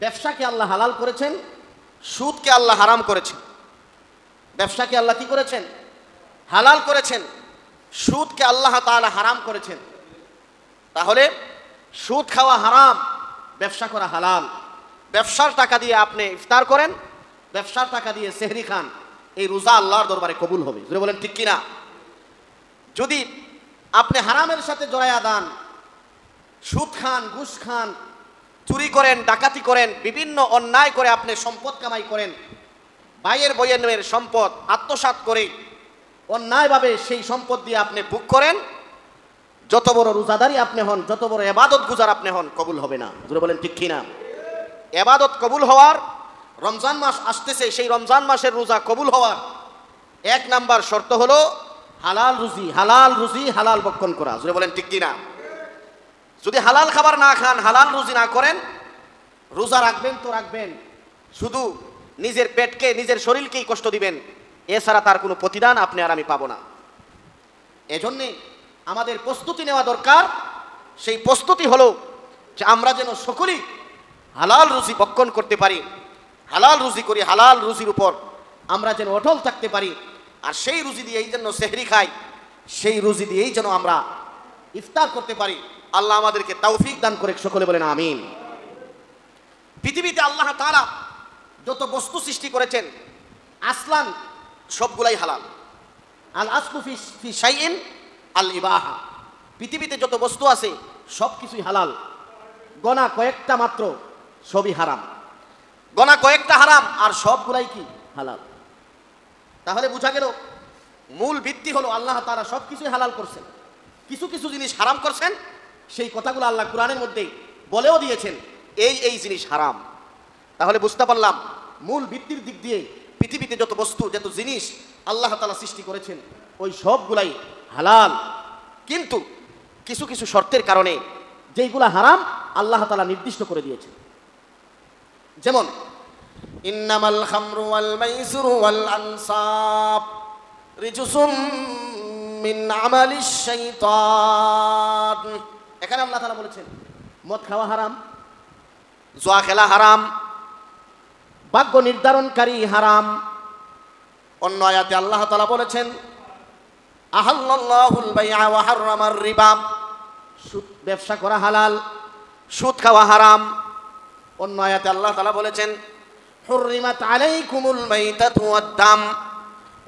ব্যবসাকে আল্লাহ হালাল করেছেন, সুদকে আল্লাহ হারাম করেছেন। ব্যবসাকে আল্লাহ কি করেছেন? হালাল করেছেন। সুদকে আল্লাহ তাআলা হারাম করেছেন। তাহলে সুদ খাওয়া হারাম, ব্যবসা করা হালাল। ব্যবসার টাকা দিয়ে আপনি ইফতার করেন, ব্যবসার টাকা দিয়ে সেহরি খান, এই রোজা আল্লাহর দরবারে কবুল হবে। যদি বলেন ঠিক কিনা? যদি আপনি হারামের সাথে জড়ায়া দান, সুদ খান, ঘুষ খান, চুরি করেন, ডাকাতি করেন, বিভিন্ন অন্যায় করে আপনি সম্পদ কামাই করেন, ভাইয়ের বইয়ের সম্পদ আত্মসাৎ করে অন্যায়ভাবে সেই সম্পদ দিয়ে আপনি ভোগ করেন, যত বড় রোজাদারি আপনি হন, যত বড় এবাদত গুজার আপনি হন, কবুল হবে না। যদি বলেন ঠিক কিনা? এবাদত কবুল হওয়ার, রমজান মাস আসতেছে, সেই রমজান মাসের রোজা কবুল হওয়ার 1 নাম্বার শর্ত হলো হালাল রুজি, হালাল রুজি, হালাল বক্ষণ করা। যদি বলেন ঠিক কিনা? যদি হালাল খাবার না খান, হালাল রুজি না করেন, রোজা রাখবেন তো রাখবেন, শুধু নিজের পেটকে, নিজের শরীরকেই কষ্ট দিবেন, এছাড়া তার কোনো প্রতিদান আপনি আর আমি পাবো না। এজন্যে আমাদের প্রস্তুতি নেওয়া দরকার। সেই প্রস্তুতি হলো যে আমরা যেন সকলেই হালাল রুজি বক্ষণ করতে পারি, হালাল রুজি করি, হালাল রুজির উপর আমরা যেন অটল থাকতে পারি। আর সেই রুজি দিয়েই যেন সেহরি খাই, সেই রুজি দিয়েই যেন আমরা ইফতার করতে পারি। আল্লাহ আমাদেরকে তৌফিক দান করে, সকলে বলেন আমিন। পৃথিবীতে আল্লাহ তাআলা যত বস্তু সৃষ্টি করেছেন, আসলান সবগুলাই হালাল। আল আসলু ফি শাইইন আল ইবাহা। পৃথিবীতে যত বস্তু আছে সব কিছুই হালাল, গোনা কয়েকটা মাত্র সবই হারাম। গোনা কয়েকটা হারাম আর সবগুলাই কি হালাল। তাহলে বোঝা গেল মূল ভিত্তি হলো আল্লাহ তাআলা সব কিছুই হালাল করছেন, কিছু কিছু জিনিস হারাম করছেন। সেই কথাগুলো আল্লাহ কোরআনের মধ্যে বলেও দিয়েছেন, এই এই জিনিস হারাম। তাহলে বুঝতে পারলাম মূল ভিত্তির দিক দিয়ে পৃথিবীতে যত বস্তু, যত জিনিস আল্লাহ তাআলা সৃষ্টি করেছেন, ওই সবগুলাই হালাল। কিন্তু কিছু কিছু শর্তের কারণে যেইগুলা হারাম আল্লাহ তাআলা নির্দিষ্ট করে দিয়েছেন। যেমন ইন্নামাল খামরু ওয়াল মাইসিরু ওয়াল আনসাব রিজসুম মিন আমালিশ শাইতান। এখানে আল্লাহ তাআলা বলেছেন মদ খাওয়া হারাম, জুয়া খেলা হারাম, ভাগ্য নির্ধারণকারী হারাম। অন্য আয়াতে আল্লাহ তাআলা বলেছেন আহাল্লাল্লাহুল বাইআ ওয়া হাররামার রিবা, সুদ ব্যবসা করা হালাল, সুদ খাওয়া হারাম। অন্য আয়াতে আল্লাহ তাআলা বলেছেন হুররিমাত আলাইকুমুল মাইতাতু ওয়াদ দাম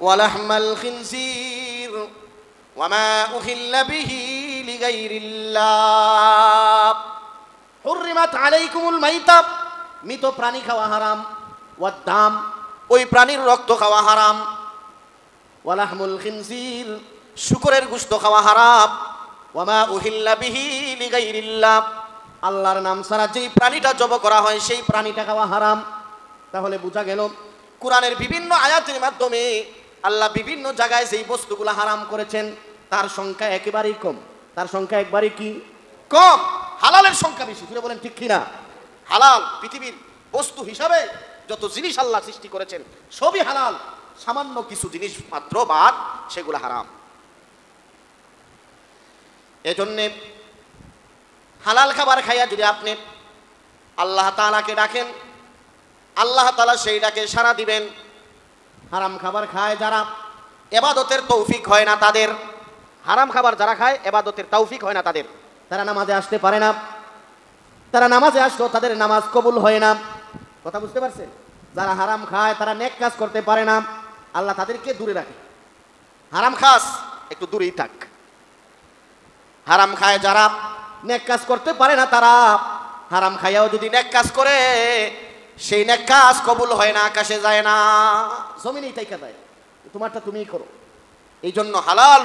ওয়া লাহমাল খিনজির ওয়া মা উহিল্লা বিহি লিগাইরিল্লাহ। হুররিমাত আলাইকুমুল মাইতা, মৃত প্রাণী খাওয়া হারাম, ওয়াদ দাম, ওই প্রাণীর রক্ত খাওয়া হারাম, ওয়া লাহমুল খিনজির, শুকরের গোশত খাওয়া হারাম, ওয়া মা উহিল্লা বিহি লিগাইরিল্লাহ, আল্লাহর নাম ছাড়া যেই প্রাণীটা জবাই করা হয় সেই প্রাণীটা খাওয়া হারাম। তাহলে বোঝা গেল কোরআনের বিভিন্ন আয়াতের মাধ্যমে আল্লাহ বিভিন্ন জায়গায় যেই বস্তুগুলো হারাম করেছেন তার সংখ্যা একেবারেই কম, তার সংখ্যা একবারে কি কম, হালালের সংখ্যা বেশি। ফিরে বলেন ঠিক কিনা? হালাল পৃথিবীর বস্তু হিসাবে যত জিনিস আল্লাহ সৃষ্টি করেছেন সবই হালাল, সামান্য কিছু জিনিস মাত্র বাদ, সেগুলো হারাম। এজন্যে হালাল খাবার খাইয়া যদি আপনি আল্লাহ তাআলাকে ডাকেন, আল্লাহ তাআলা সেই ডাকে সাড়া দিবেন। হারাম খাবার খায় যারা, ইবাদতের তৌফিক হয় না তাদের, হারাম খাবার যারা খায় ইবাদতের তৌফিক হয় না তাদের, তারা নামাজে আসতে পারে না, তারা নামাজে আসলেও তাদের নামাজ কবুল হয় না। কথা বুঝতে পারছেন? যারা হারাম খায় তারা নেক কাজ করতে পারে না, আল্লাহ তাদেরকে দূরে রাখে। হারাম খাস একটু দূরেই থাক। হারাম খায় যারা, নেক কাজ করতে পারে না তারা, হারাম খাইয়াও যদি নেক কাজ করে সেই নেক কাজ কবুল হয় না, আকাশে যায় না, জমিনেই থাইকা যায়। তোমারটা তুমিই করো। এই জন্য হালাল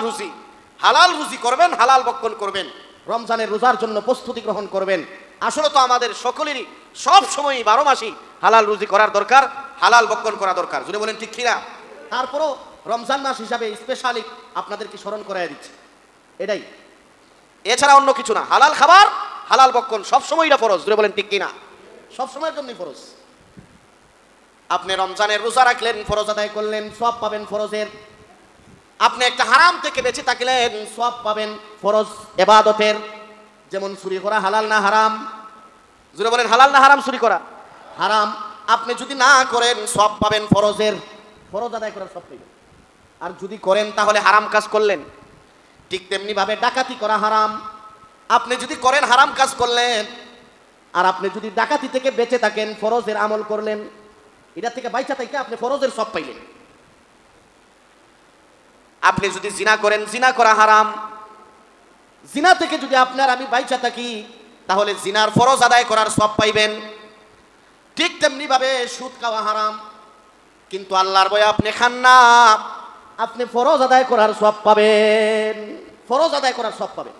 রুজি করবেন, হালাল বক্ষণ করবেন, রমজানের রোজার জন্য প্রস্তুতি গ্রহণ করবেন। আসলে তো আমাদের সকলেরই সব সময় 12 মাসই হালাল রুজি করার দরকার, হালাল বক্ষণ করা দরকার। যদি বলেন ঠিক কিনা? তারপরও রমজান মাস হিসাবে স্পেশালি আপনাদেরকে স্মরণ করাই দিচ্ছে, এটাই, এছাড়া অন্য কিছু না। হালাল খাবার, হালাল বক্ষণ সবসময় এটা ফরজ। যদি বলেন ঠিক কিনা? সবসময়ের জন্যই ফরজ। আপনি রমজানের রোজা রাখলেন, ফরজ আদায় করলেন, সওয়াব পাবেন ফরজের। আপনি একটা হারাম থেকে বেঁচে থাকলেন, সওয়াব পাবেন ফরজ ইবাদতের। যেমন চুরি করা হালাল না হারাম? জোরে বলেন হালাল না হারাম চুরি করা? হারাম আপনি যদি না করেন সব পাবেন ফরজের, ফরজ আদায় করার সব পাবেন। আর যদি করেন তাহলে হারাম কাজ করলেন। ঠিক তেমনি ভাবে ডাকাতি করা হারাম, আপনি যদি করেন হারাম কাজ করলেন। আর আপনি যদি ডাকাতি থেকে বেঁচে থাকেন ফরজের আমল করলেন, এটা থেকে বাইচা থেকে আপনি ফরজের সব পাইলেন। আপনি যদি জিনা করেন জিনা করা হারাম, জিনা থেকে যদি আপনার আমি বাইচা থাকি তাহলে জিনার ফরজ আদায় করার সব পাইবেন। ঠিক তেমনি ভাবে সুদ খাওয়া হারাম, কিন্তু আল্লাহর ভয়ে আপনি খান না, আপনি ফরজ আদায় করার সব পাবেন, ফরজ আদায় করার সব পাবেন।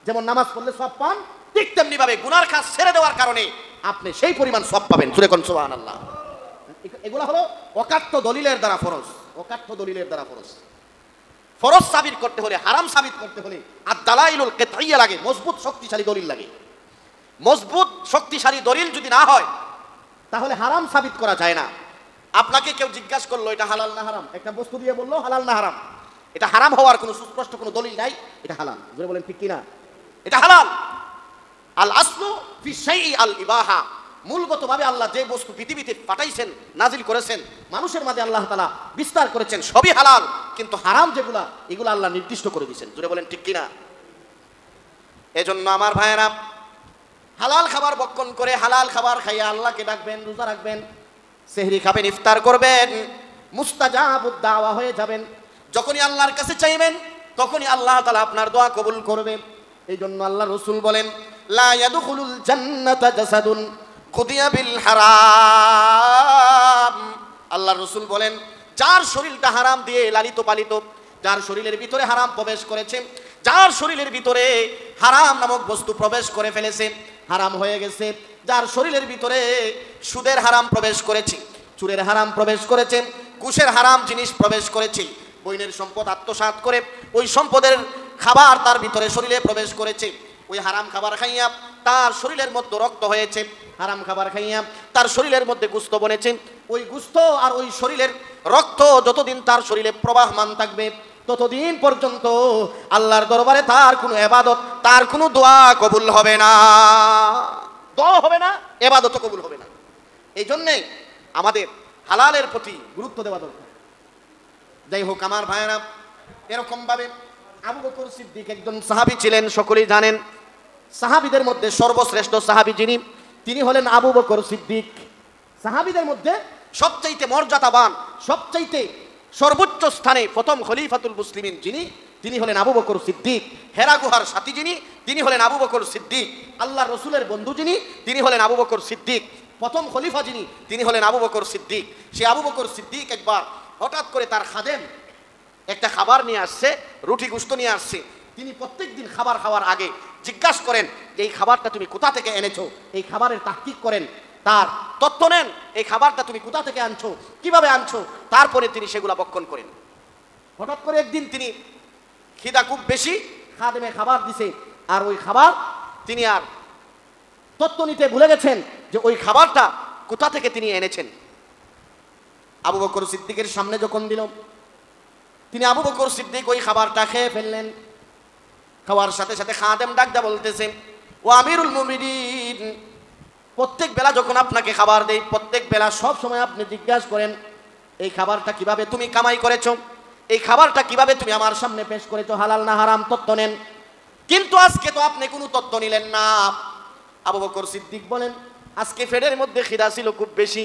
যেমন নামাজ পড়লে সব পান, ঠিক তেমনি ভাবে গুনার কাজ ছেড়ে দেওয়ার কারণে আপনি সেই পরিমাণ সব পাবেন। জোরে কোন সুবহানাল্লাহ। এগুলা হলো অকাট্য দলিলের দ্বারা ফরজ, অকাট্য দলিলের দ্বারা ফরজ। ফরজ সাবিত করতে হলে, হারাম সাবিত করতে হলে আর দালাইলুল কিতাইয়া লাগে, মজবুত শক্তিশালী দলিল লাগে। মজবুত শক্তিশালী দলিল যদি না হয় তাহলে হারাম সাবিত করা যায় না। আপনাকে কেউ জিজ্ঞাসা করলো এটা হালাল না হারাম, একটা বস্তু দিয়ে বললো হালাল না হারাম, এটা হারাম হওয়ার কোনো সুস্পষ্ট কোনো দলিল নাই, এটা হালাল। জোরে বলেন ঠিক কিনা? এটা হালাল। আল আসলু ফি শাইই আল ইবাহা, মূলগতভাবে আল্লাহ যে বস্তু পৃথিবীতে পাঠাইছেন, নাজিল করেছেন, মানুষের মাঝে আল্লাহ তাআলা বিস্তার করেছেন, সবই হালাল। কিন্তু হারাম যেগুলা, এগুলো আল্লাহ নির্দিষ্ট করে দিয়েছেন। জোরে বলেন ঠিক কিনা? এজন্য আমার ভাইয়েরা, হালাল খাবার বক্ষণ করে হালাল খাবার খাইয়া আল্লাহকে ডাকবেন, রোজা রাখবেন, সেহরি খাবেন, ইফতার করবেন, মুস্তাজাবুদ দাওয়া হয়ে যাবেন। যখনই আল্লাহর কাছে চাইবেন তখনই আল্লাহ তাআলা আপনার দোয়া কবুল করবে। এই জন্য আল্লাহ রাসূল বলেন, লা ইয়াদখুলুল জান্নাতা জাসাদুন কুদিয়া বিল হারাম। আল্লাহ রাসূল বলেন, যার শরীরটা হারাম দিয়ে লালিত পালিত, যার শরীরের ভিতরে হারাম প্রবেশ করেছে, যার শরীরের ভিতরে হারাম নামক বস্তু প্রবেশ করে ফেলেছে, হারাম হয়ে গেছে, যার শরীরের ভিতরে সুদের হারাম প্রবেশ করেছে, চুরের হারাম প্রবেশ করেছে, ঘুষের হারাম জিনিস প্রবেশ করেছে, বইনের সম্পদ আত্মসাৎ করে ওই সম্পদের খাবার তার ভিতরে শরীরে প্রবেশ করেছে, ওই হারাম খাবার খাইয়া তার শরীরের মধ্যে রক্ত হয়েছে, হারাম খাবার খাইয়া তার শরীরের মধ্যে গুস্ত বনেছে, ওই গুস্ত আর ওই শরীরের রক্ত যতদিন তার শরীরে প্রবাহমান থাকবে ততদিন পর্যন্ত আল্লাহর দরবারে তার কোনো ইবাদত, তার কোনো দোয়া কবুল হবে না, দোয়া হবে না, ইবাদতও কবুল হবে না। এই জন্যে আমাদের হালালের প্রতি গুরুত্ব দেওয়া দরকার। যাই হোক আমার ভাইয়েরা, এরকম ভাবে আবু বকর সিদ্দিক একজন সাহাবী ছিলেন, সকলেই জানেন। সাহাবীদের মধ্যে সর্বশ্রেষ্ঠ সাহাবী যিনি, তিনি হলেন আবু বকর সিদ্দিক। সাহাবীদের মধ্যে সবচাইতে মর্যাদাবান, সবচাইতে সর্বোচ্চ স্থানে প্রথম খলিফাতুল মুসলিমিন যিনি, তিনি হলেন আবু বকর সিদ্দিক। হেরা গুহার সাথী যিনি, তিনি হলেন আবু বকর সিদ্দিক। আল্লাহ রসুলের বন্ধু যিনি, তিনি হলেন আবু বকর সিদ্দিক। প্রথম খলিফা যিনি, তিনি হলেন আবু বকর সিদ্দিক। সে আবু বকর সিদ্দিক একবার হঠাৎ করে তার খাদেম একটা খাবার নিয়ে আসছে, রুটি গুস্ত নিয়ে আসছে। তিনি প্রত্যেক দিন খাবার খাওয়ার আগে জিজ্ঞাসা করেন যে এই খাবারটা তুমি কোথা থেকে এনেছো, এই খাবারের তাহকিক করেন, তার তথ্য নেন, এই খাবারটা তুমি কোথা থেকে আনছো, কিভাবে আনছো, তারপরে তিনি সেগুলা বক্ষণ করেন। হঠাৎ করে একদিন তিনি খিদা খুব বেশি, খাদেমে খাবার দিছে, আর ওই খাবার তিনি আর তথ্য নিতে ভুলে গেছেন যে ওই খাবারটা কোথা থেকে তিনি এনেছেন। আবু বকর সিদ্দিকের সামনে যখন দিল, তিনি আবু বকর সিদ্দিক ওই খাবারটা খেয়ে ফেললেন। খাওয়ার সাথে সাথে খাদেম ডাকদা বলতেছে, ও আমিরুল মুমিনিন, প্রত্যেক বেলা যখন আপনাকে খাবার দেই, প্রত্যেক বেলা সব সময় আপনি জিজ্ঞাসা করেন এই খাবারটা কিভাবে তুমি কামাই করেছো, এই খাবারটা কিভাবে তুমি আমার সামনে পেশ করেছো, হালাল না হারাম তথ্য নেন। কিন্তু আজকে তো আপনি কোনো তথ্য নিলেন না। আবু বকর সিদ্দিক বলেন, আজকে ফেডের মধ্যে খিদা ছিল খুব বেশি,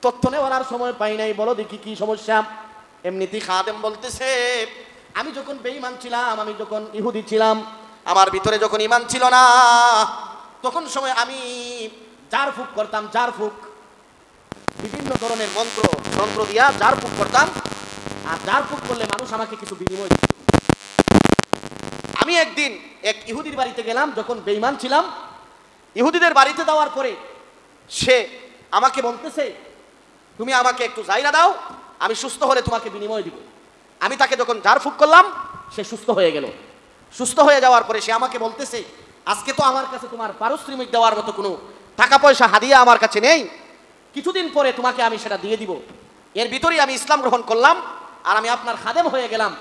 তথ্য নেওয়ার আর সময় পাই নাই, বলো দেখি কি সমস্যা। এমনিতেই খাদেম বলতেছে, আমি যখন বেঈমান ছিলাম, আমি যখন ইহুদি ছিলাম, আমার ভিতরে যখন ঈমান ছিল না, তখন সময় আমি জার ফুক করতাম, জার ফুক, বিভিন্ন ধরনের মন্ত্র দিয়া জার ফুক করতাম, আর জার ফুক করলে মানুষ আমাকে কিছু বিনিময় দিত। আমি একদিন এক ইহুদির বাড়িতে গেলাম, যখন বেঈমান ছিলাম, ইহুদিদের বাড়িতে যাওয়ার পরে সে আমাকে বলতেছে, তুমি আমাকে একটু জায়গা দাও, আমি সুস্থ হলে তোমাকে বিনিময় দিব। আমি তাকে যখন জার ফুক করলাম, সে সুস্থ হয়ে গেল। সুস্থ হয়ে যাওয়ার পরে সে আমাকে বলতেছে, আজকে তো আমার কাছে তোমার পারিশ্রমিক দেওয়ার মতো কোনো টাকা পয়সা হাদিয়া আমার কাছে নেই, কিছুদিন পরে তোমাকে আমি সেটা দিয়ে দিব। এর ভিতরেই আমি ইসলাম গ্রহণ করলাম, আর আমি আপনার খাদেম হয়ে গেলাম।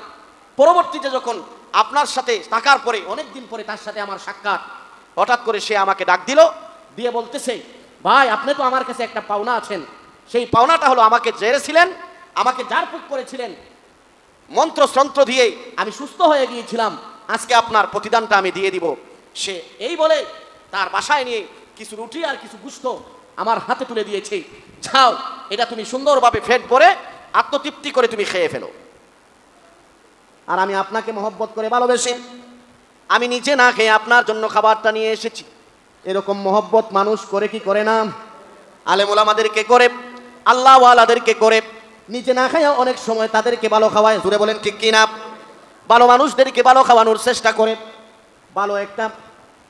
পরবর্তীতে যখন আপনার সাথে থাকার পরে অনেক দিন পরে তার সাথে আমার সাক্ষাৎ, হঠাৎ করে সে আমাকে ডাক দিল, দিয়ে বলতেছে ভাই আপনি তো আমার কাছে একটা পাওনা আছেন, সেই পাওনাটা হলো আমাকে জেরেছিলেন, আমাকে জারপুক করেছিলেন, মন্ত্রস্ত্র দিয়ে আমি সুস্থ হয়ে গিয়েছিলাম, আজকে আপনার প্রতিদানটা আমি দিয়ে দিব। সে এই বলে তার বাসায় নিয়ে কিছু রুটি আর কিছু গুস্ত আমার হাতে তুলে দিয়েছে, যাও এটা তুমি সুন্দরভাবে পেট ভরে আত্মতৃপ্তি করে তুমি খেয়ে ফেলো। আর আমি আপনাকে মহব্বত করে ভালোবেসে আমি নিজে না খেয়ে আপনার জন্য খাবারটা নিয়ে এসেছি। এরকম মহব্বত মানুষ করে কি করে না? আলেম ওলামাদেরকে করে, আল্লাহ ওয়ালাদেরকে করে, নিজে না খায় অনেক সময় তাদেরকে ভালো খাওয়ায়। জুড়ে বলেন ঠিক কিনা? ভালো মানুষদেরকে ভালো খাওয়ানোর চেষ্টা করে, ভালো একটা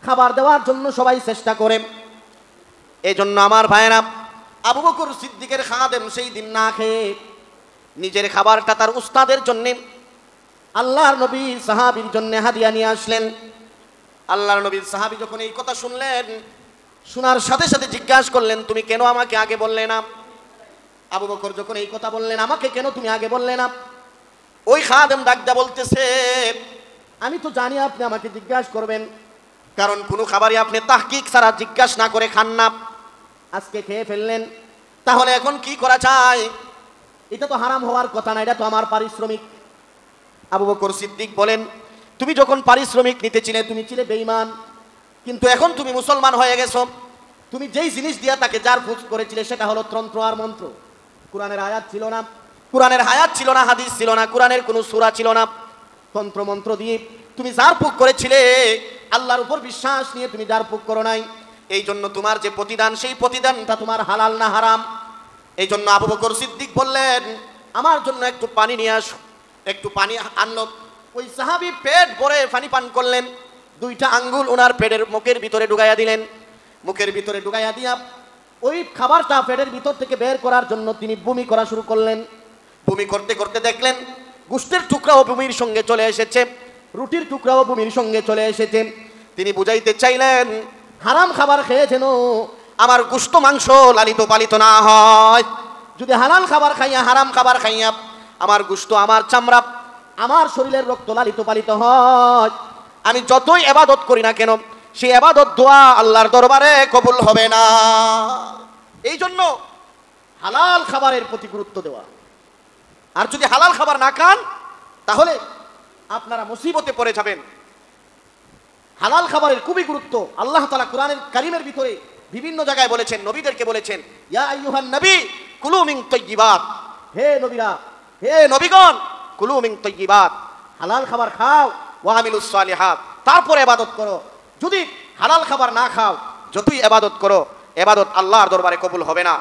খাবার দেওয়ার জন্য সবাই চেষ্টা করে। এই জন্য আমার ভাইয়েরা, আবু বকর সিদ্দিকের খাদেম সেই দিন না খেয়ে নিজের খাবারটা তার উস্তাদের জন্যে, আল্লাহর নবী সাহাবীর জন্য হাদিয়া নিয়ে আসলেন। আল্লাহর নবীর সাহাবী যখন এই কথা শুনলেন, শোনার সাথে সাথে জিজ্ঞাসা করলেন, তুমি কেন আমাকে আগে বললে না? আবু বকর যখন এই কথা বললেন, আমাকে কেন তুমি আগে বললে না? ওই খাদেম ডাকদা বলতেছে, আমি তো জানি আপনি আমাকে জিজ্ঞাসা করবেন, কারণ কোনো খাবারই আপনি তাহকিক ছাড়া জিজ্ঞাসা না করে খান না। আজকে খেয়ে ফেললেন, তাহলে এখন কি করা চায়? এটা তো হারাম হওয়ার কথা না, এটা তো আমার পারিশ্রমিক। আবু বকর সিদ্দিক বলেন, তুমি যখন পারিশ্রমিক নিতেছিলে তুমি ছিলে বেঈমান, কিন্তু এখন তুমি মুসলমান হয়ে গেছো। তুমি যেই জিনিস দিয়া তাকে জারফুজ করেছিলে সেটা হলো তন্ত্র আর মন্ত্র। কোরআনের আয়াত ছিল না, কোরআনের আয়াত ছিল না, হাদিস ছিল না, কোরআনের কোনো সূরা ছিল না। তন্ত্র মন্ত্র দিয়ে তুমি জারফুক করেছিলে, আল্লাহর উপর বিশ্বাস নিয়ে তুমি জারফুক করো নাই। এই জন্য তোমার যে প্রতিদান, সেই প্রতিদানটা তোমার হালাল না হারাম। এই জন্য আবু বকর সিদ্দিক বললেন, আমার জন্য একটু পানি নিয়ে আসো। একটু পানি আনলো, ওই সাহাবী পেট ভরে পানি পান করলেন। দুইটা আঙ্গুল ওনার পেটের মুখের ভিতরে ঢুকাইয়া দিলেন। মুখের ভিতরে ঢুকাইয়া দিয়া ওই খাবারটা পেটের ভিতর থেকে বের করার জন্য তিনি বমি করা শুরু করলেন। বমি করতে করতে দেখলেন গোশতের টুকরাও বমির সঙ্গে চলে এসেছে, রুটির টুকরাও বমির সঙ্গে চলে এসেছে। তিনি বুঝাইতে চাইলেন, হারাম খাবার খেয়ে যেন আমার গোশত মাংস লালিত পালিত না হয়। যদি হালাল খাবার খাইয়া, হারাম খাবার খাইয়া আমার গোশত, আমার চামড়া, আমার শরীরের রক্ত লালিত পালিত হয়, আমি যতই ইবাদত করি না কেন সেই ইবাদত দোয়া আল্লাহর দরবারে কবুল হবে না। এই জন্য হালাল খাবারের প্রতি গুরুত্ব দেওয়া। আর যদি হালাল খাবার না খান তাহলে আপনারা মুসিবতে পড়ে যাবেন। হালাল খাবারের খুবই গুরুত্ব। আল্লাহ তাআলা কোরআনের কারীমের ভিতরে বিভিন্ন জায়গায় বলেছেন, নবীদেরকে বলেছেন, ইয়া আইয়ুহান নবী কুলু মিন তাইয়্যিবাত, হে নবীরা, হে নবীগণ, কুলু মিন তাইয়্যিবাত, হালাল খাবার খাও, ওয়া আমিলুস সালিহাত, তারপরে ইবাদত করো। যদি হালাল খাবার না খাও, যতই ইবাদত করো, ইবাদত আল্লাহর দরবারে কবুল হবে না।